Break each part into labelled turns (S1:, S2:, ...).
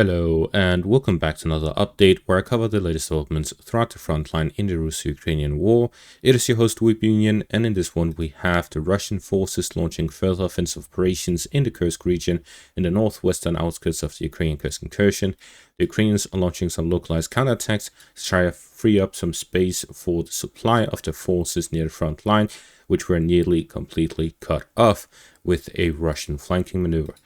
S1: Hello, and welcome back to another update where I cover the latest developments throughout the front line in the Russo-Ukrainian war. It is your host, Union, and in this one we have the Russian forces launching further offensive operations in the Kursk region in the northwestern outskirts of the Ukrainian Kursk incursion. The Ukrainians are launching some localized counterattacks to try to free up some space for the supply of the forces near the front line, which were nearly completely cut off with a Russian flanking maneuver.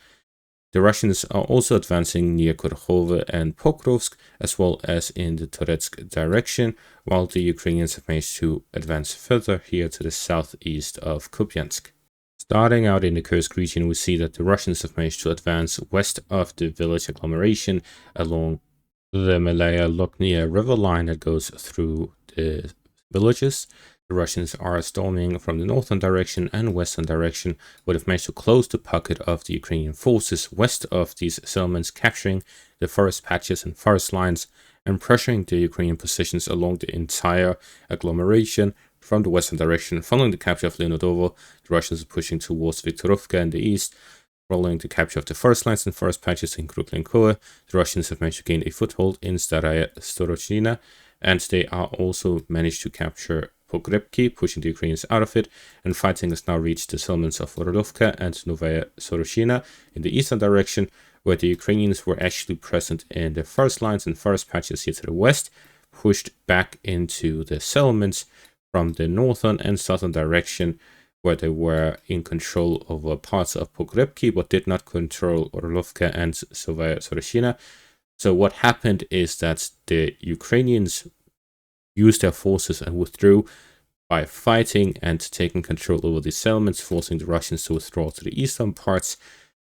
S1: The Russians are also advancing near Kharkov and Pokrovsk, as well as in the Toretsk direction, while the Ukrainians have managed to advance further here to the southeast of Kupiansk. Starting out in the Kursk region, we see that the Russians have managed to advance west of the village agglomeration along the Malaya Luknia river line that goes through the villages. The Russians are storming from the northern direction and western direction, but have managed to close the pocket of the Ukrainian forces west of these settlements, capturing the forest patches and forest lines and pressuring the Ukrainian positions along the entire agglomeration from the western direction. Following the capture of Leonodovo, the Russians are pushing towards Viktorovka in the east. Following the capture of the forest lines and forest patches in Kruklenkoe, the Russians have managed to gain a foothold in Staraya Storochina, and they are also managed to capture Pokrovsk, pushing the Ukrainians out of it, and fighting has now reached the settlements of Orlovka and Novaya Soroshina in the eastern direction, where the Ukrainians were actually present in the forest lines and forest patches here to the west, pushed back into the settlements from the northern and southern direction, where they were in control over parts of Pokrovsk, but did not control Orlovka and Novaya Soroshina. So what happened is that the Ukrainians used their forces and withdrew by fighting and taking control over the settlements, forcing the Russians to withdraw to the eastern parts,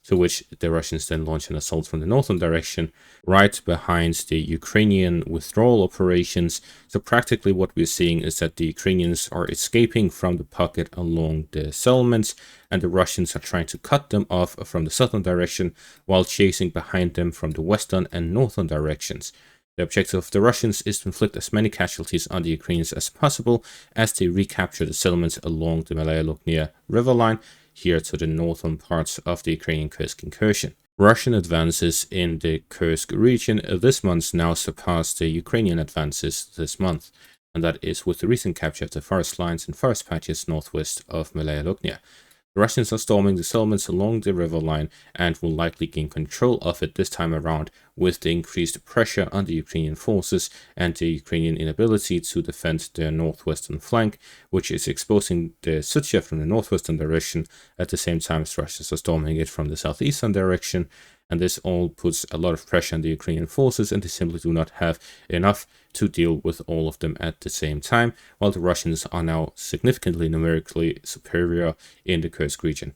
S1: to which the Russians then launched an assault from the northern direction, right behind the Ukrainian withdrawal operations. So practically what we're seeing is that the Ukrainians are escaping from the pocket along the settlements, and the Russians are trying to cut them off from the southern direction while chasing behind them from the western and northern directions. The objective of the Russians is to inflict as many casualties on the Ukrainians as possible as they recapture the settlements along the Malaya Luknia river line here to the northern parts of the Ukrainian Kursk incursion. Russian advances in the Kursk region this month now surpass the Ukrainian advances this month, and that is with the recent capture of the forest lines and forest patches northwest of Malaya Luknia. The Russians are storming the settlements along the river line and will likely gain control of it this time around with the increased pressure on the Ukrainian forces and the Ukrainian inability to defend their northwestern flank, which is exposing the Sucha from the northwestern direction at the same time as Russians are storming it from the southeastern direction. And this all puts a lot of pressure on the Ukrainian forces, and they simply do not have enough to deal with all of them at the same time, while the Russians are now significantly numerically superior in the Kursk region.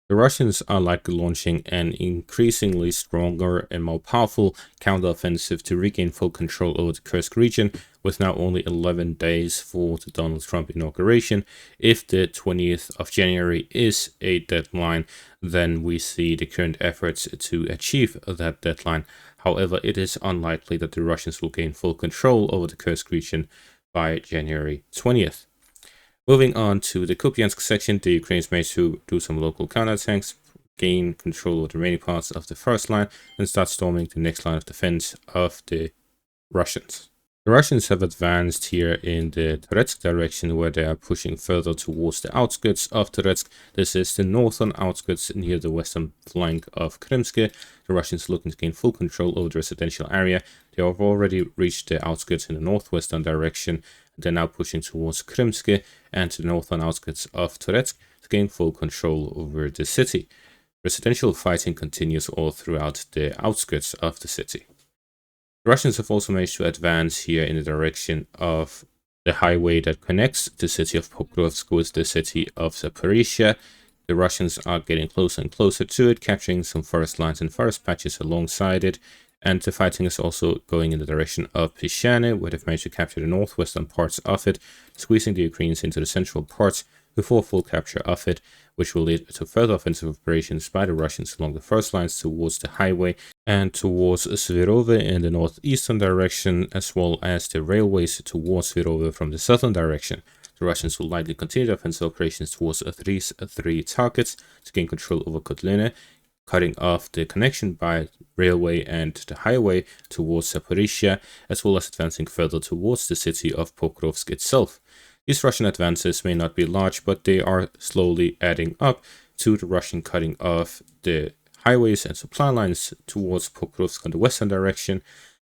S1: The Russians are likely launching an increasingly stronger and more powerful counteroffensive to regain full control over the Kursk region, with now only 11 days for the Donald Trump inauguration. If the 20th of January is a deadline, then we see the current efforts to achieve that deadline. However, it is unlikely that the Russians will gain full control over the Kursk region by January 20th. Moving on to the Kupiansk section, the Ukrainians managed to do some local counterattacks, gain control of the remaining parts of the first line, and start storming the next line of defense of the Russians. The Russians have advanced here in the Toretsk direction, where they are pushing further towards the outskirts of Toretsk. This is the northern outskirts near the western flank of Krymske. The Russians are looking to gain full control over the residential area. They have already reached the outskirts in the northwestern direction. They're now pushing towards Krymske and to the northern outskirts of Toretsk to gain full control over the city. Residential fighting continues all throughout the outskirts of the city. The Russians have also managed to advance here in the direction of the highway that connects the city of Pokrovsk with the city of Zaporizhia. The Russians are getting closer and closer to it, capturing some forest lines and forest patches alongside it. And the fighting is also going in the direction of Pishane, where they've managed to capture the northwestern parts of it, squeezing the Ukrainians into the central parts before full capture of it, which will lead to further offensive operations by the Russians along the first lines towards the highway and towards Svirove in the northeastern direction, as well as the railways towards Svirove from the southern direction. The Russians will likely continue their offensive operations towards these three targets to gain control over Kotlina, cutting off the connection by railway and the highway towards Zaporizhia, as well as advancing further towards the city of Pokrovsk itself. These Russian advances may not be large, but they are slowly adding up to the Russian cutting off the highways and supply lines towards Pokrovsk on the western direction.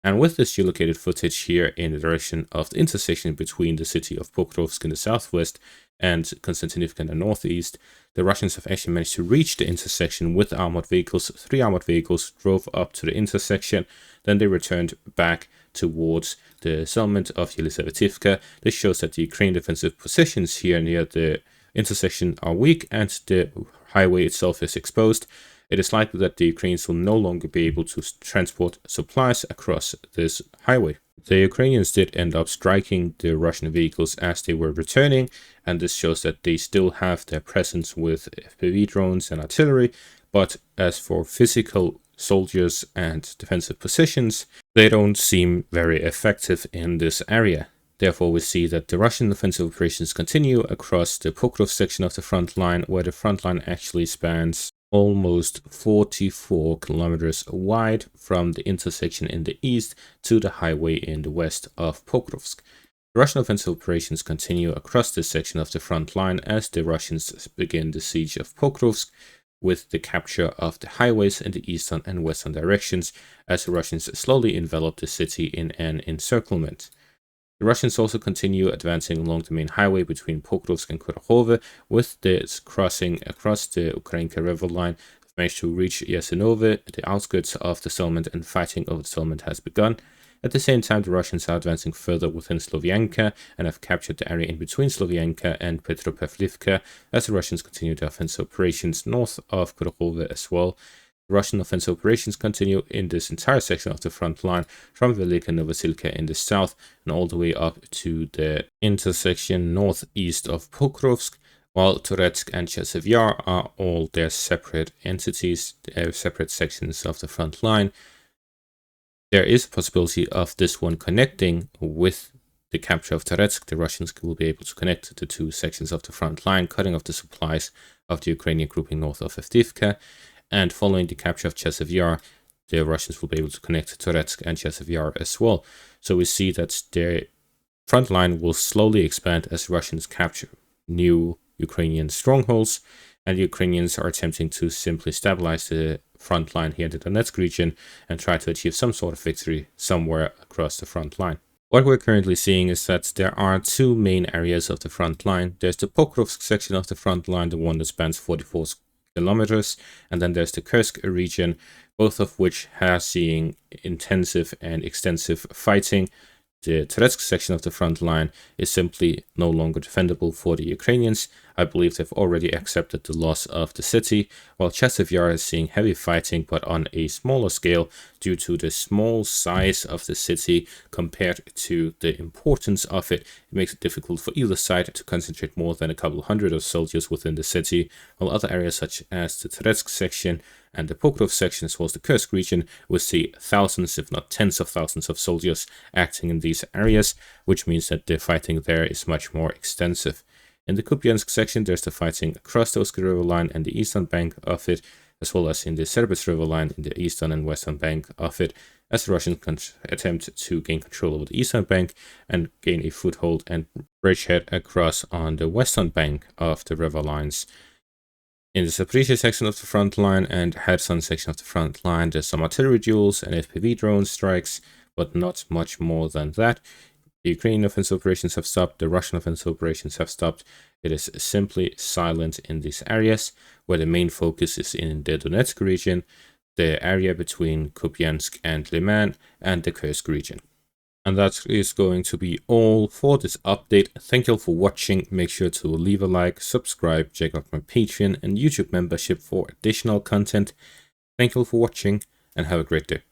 S1: And with this geolocated footage here in the direction of the intersection between the city of Pokrovsk in the southwest and Konstantinivka in the northeast, the Russians have actually managed to reach the intersection with armored vehicles. 3 armored vehicles drove up to the intersection, then they returned back towards the settlement of Yelisavetivka. This shows that the Ukrainian defensive positions here near the intersection are weak and the highway itself is exposed. It is likely that the Ukrainians will no longer be able to transport supplies across this highway. The Ukrainians did end up striking the Russian vehicles as they were returning, and this shows that they still have their presence with FPV drones and artillery, but as for physical soldiers and defensive positions, they don't seem very effective in this area. Therefore, we see that the Russian offensive operations continue across the Pokrovsk section of the front line, where the front line actually spans almost 44 kilometers wide from the intersection in the east to the highway in the west of Pokrovsk. The Russian offensive operations continue across this section of the front line as the Russians begin the siege of Pokrovsk, with the capture of the highways in the eastern and western directions, as the Russians slowly envelop the city in an encirclement. The Russians also continue advancing along the main highway between Pokrovsk and Kurakhove, with this crossing across the Ukrainka river line. They've managed to reach Yasinove, the outskirts of the settlement, and fighting over the settlement has begun. At the same time, the Russians are advancing further within Slovyanka and have captured the area in between Slovyanka and Petropavlivka, as the Russians continue their offensive operations north of Kurakhove as well. Russian offensive operations continue in this entire section of the front line from Velika Novosilka in the south and all the way up to the intersection northeast of Pokrovsk, while Turetsk and Chasiv Yar are all their separate entities, their separate sections of the front line. There is a possibility of this one connecting with the capture of Turetsk. The Russians will be able to connect the two sections of the front line, cutting off the supplies of the Ukrainian grouping north of Avdiivka. And following the capture of Chasiv Yar, the Russians will be able to connect Turetsk and Chasiv Yar as well. So we see that their front line will slowly expand as Russians capture new Ukrainian strongholds, and the Ukrainians are attempting to simply stabilize the front line here in the Donetsk region and try to achieve some sort of victory somewhere across the front line. What we're currently seeing is that there are two main areas of the front line. There's the Pokrovsk section of the front line, the one that spans 44 kilometers, and then there's the Kursk region, both of which are seeing intensive and extensive fighting. The Turetsk section of the front line is simply no longer defendable for the Ukrainians. I believe they've already accepted the loss of the city, while Chasiv Yar is seeing heavy fighting but on a smaller scale due to the small size of the city compared to the importance of it. It makes it difficult for either side to concentrate more than a couple hundred of soldiers within the city, while other areas such as the Turetsk section and the Pokrovsk section as well as the Kursk region will see thousands, if not tens of thousands of soldiers acting in these areas, which means that the fighting there is much more extensive. In the Kupiansk section, there's the fighting across the Oskar River line and the eastern bank of it, as well as in the Serbets River line in the eastern and western bank of it, as the Russians attempt to gain control over the eastern bank and gain a foothold and bridgehead across on the western bank of the river lines. In the Zaporizhia section of the front line and Kherson section of the front line, there's some artillery duels and FPV drone strikes, but not much more than that. The Ukrainian offensive operations have stopped, the Russian offensive operations have stopped. It is simply silent in these areas, where the main focus is in the Donetsk region, the area between Kupiansk and Liman, and the Kursk region. And that is going to be all for this update. Thank you all for watching. Make sure to leave a like, subscribe, check out my Patreon and YouTube membership for additional content. Thank you all for watching and have a great day.